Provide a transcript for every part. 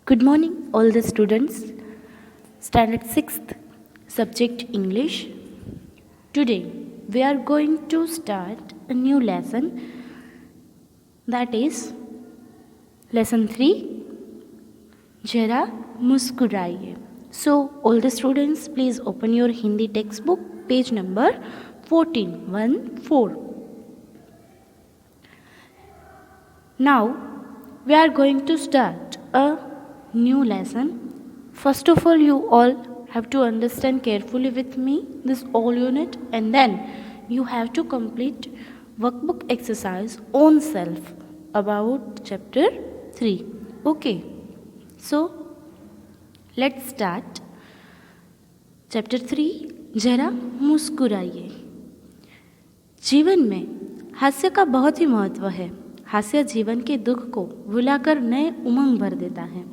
Good morning, all the students. Standard 6th, subject English. Today, we are going to start a new lesson, that is lesson 3, Jara Muskuraiye. So, all the students, please open your Hindi textbook, page number 14. Now, we are going to start a new lesson. First of all, you all have to understand carefully with me this all unit, and then you have to complete workbook exercise own self about chapter 3. Okay, so let's start. Chapter 3, जरा मुस्कुराइए. जीवन में हास्य का बहुत ही महत्व है. हास्य जीवन के दुख को भुलाकर नए उमंग भर देता है.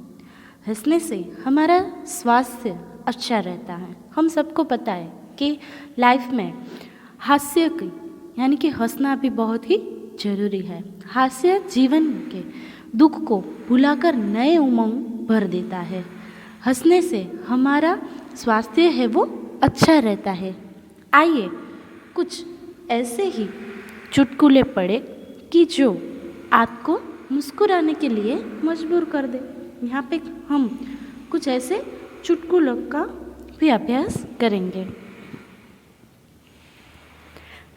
हंसने से हमारा स्वास्थ्य अच्छा रहता है. हम सबको पता है कि लाइफ में हास्य की यानी कि हंसना भी बहुत ही जरूरी है. हास्य जीवन के दुख को भुलाकर नए उमंग भर देता है. हंसने से हमारा स्वास्थ्य है वो अच्छा रहता है. आइए कुछ ऐसे ही चुटकुले पढ़े कि जो आपको मुस्कुराने के लिए मजबूर कर दे. यहाँ पे हम कुछ ऐसे चुटकुलों का भी अभ्यास करेंगे.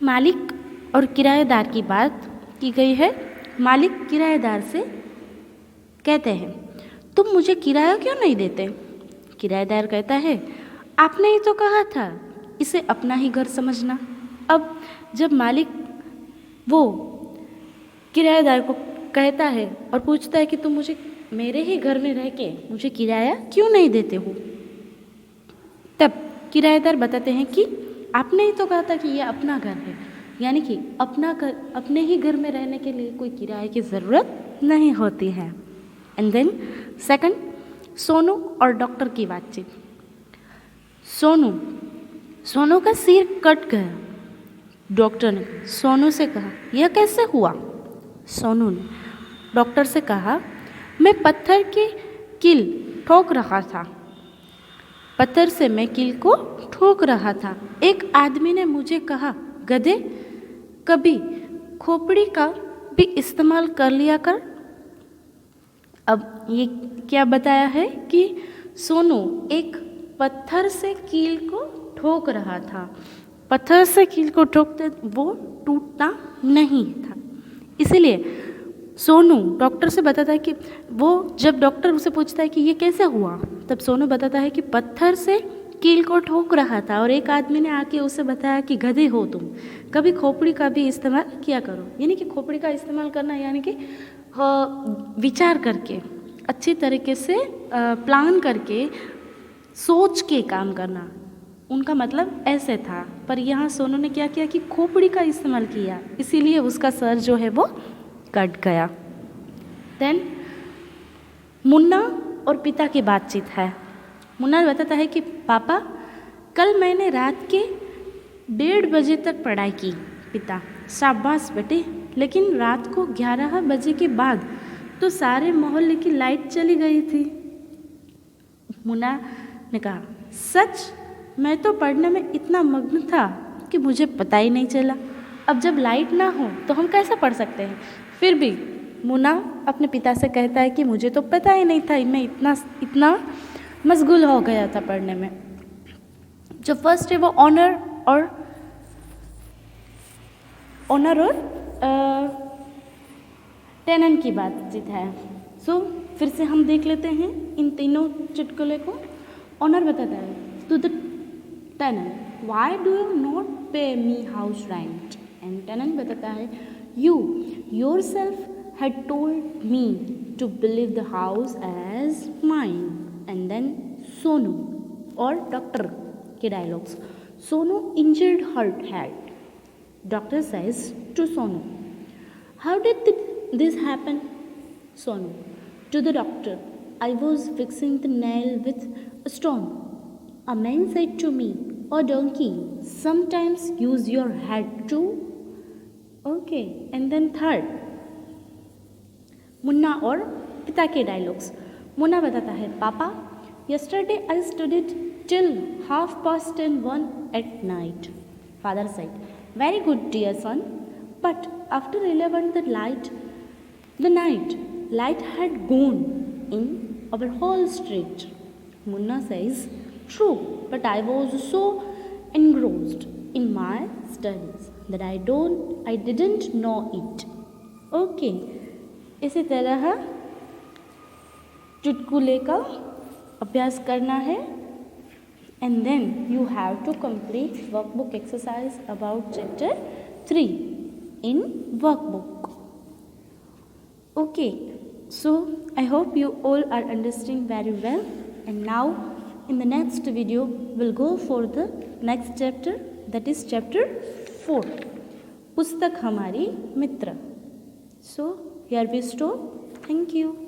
मालिक और किराएदार की बात की गई है. मालिक किराएदार से कहते हैं, तुम मुझे किराया क्यों नहीं देते? किराएदार कहता है, आपने ही तो कहा था इसे अपना ही घर समझना. अब जब मालिक वो किराएदार को कहता है और पूछता है कि तुम मुझे मेरे ही घर में रह के मुझे किराया क्यों नहीं देते हो, तब किराएदार बताते हैं कि आपने ही तो कहा था कि यह अपना घर है, यानी कि अपना घर, अपने ही घर में रहने के लिए कोई किराए की ज़रूरत नहीं होती है. एंड देन सेकंड, सोनू और डॉक्टर की बातचीत. सोनू का सिर कट गया. डॉक्टर ने सोनू से कहा, यह कैसे हुआ? सोनू ने डॉक्टर से कहा, मैं पत्थर की कील ठोक रहा था. पत्थर से मैं कील को ठोक रहा था. एक आदमी ने मुझे कहा, गधे, कभी खोपड़ी का भी इस्तेमाल कर लिया कर. अब ये क्या बताया है कि सोनू एक पत्थर से कील को ठोक रहा था. पत्थर से कील को ठोकते वो टूटता नहीं था. इसीलिए सोनू डॉक्टर से बताता है कि वो जब डॉक्टर उसे पूछता है कि ये कैसे हुआ, तब सोनू बताता है कि पत्थर से कील को ठोक रहा था और एक आदमी ने आके उसे बताया कि गधे हो तुम, कभी खोपड़ी का भी इस्तेमाल किया करो. यानी कि खोपड़ी का इस्तेमाल करना यानी कि विचार करके, अच्छी तरीके से प्लान करके, सोच के काम करना. उनका मतलब ऐसे था, पर यहाँ सोनू ने क्या किया कि खोपड़ी का इस्तेमाल किया, इसीलिए उसका सर जो है वो कट गया. देन मुन्ना और पिता की बातचीत है. मुन्ना बताता है कि पापा, कल मैंने रात के 1:30 बजे तक पढ़ाई की. पिता, शाबाश बेटे, लेकिन रात को 11 बजे के बाद तो सारे मोहल्ले की लाइट चली गई थी. मुन्ना ने कहा, सच? मैं तो पढ़ने में इतना मग्न था कि मुझे पता ही नहीं चला. अब जब लाइट ना हो तो हम कैसे पढ़ सकते हैं? फिर भी मुन्ना अपने पिता से कहता है कि मुझे तो पता ही नहीं था, मैं इतना मशगूल हो गया था पढ़ने में. जो फर्स्ट है वो ऑनर और टेनन की बातचीत है. सो फिर से हम देख लेते हैं इन तीनों चुटकुले को. ऑनर बताता है to the tenant, why do you not pay me house rent? And tenant बताता है, you yourself had told me to believe the house as mine. And then Sonu और डॉक्टर के dialogues. Sonu injured her head. Doctor says to Sonu, how did this happen? Sonu to the doctor, I was fixing the nail with a stone. A man said to me, oh donkey, sometimes use your head too. Okay, and then third, Munna और पिता के dialogues. Munna बताता है, पापा yesterday I studied till 10:30 at night. Father said, very good dear son, but after 11 the light had gone in our whole street. Munna says, true, but I was so engrossed in my studies that I didn't know it. Okay, इसी तरह चुटकुले का अभ्यास करना है and then you have to complete workbook exercise about chapter 3 in workbook. Okay, so I hope you all are understanding very well, and now in the next video we'll go for the next chapter, that is chapter 4, पुस्तक हमारी मित्र. So here we stop. Thank you.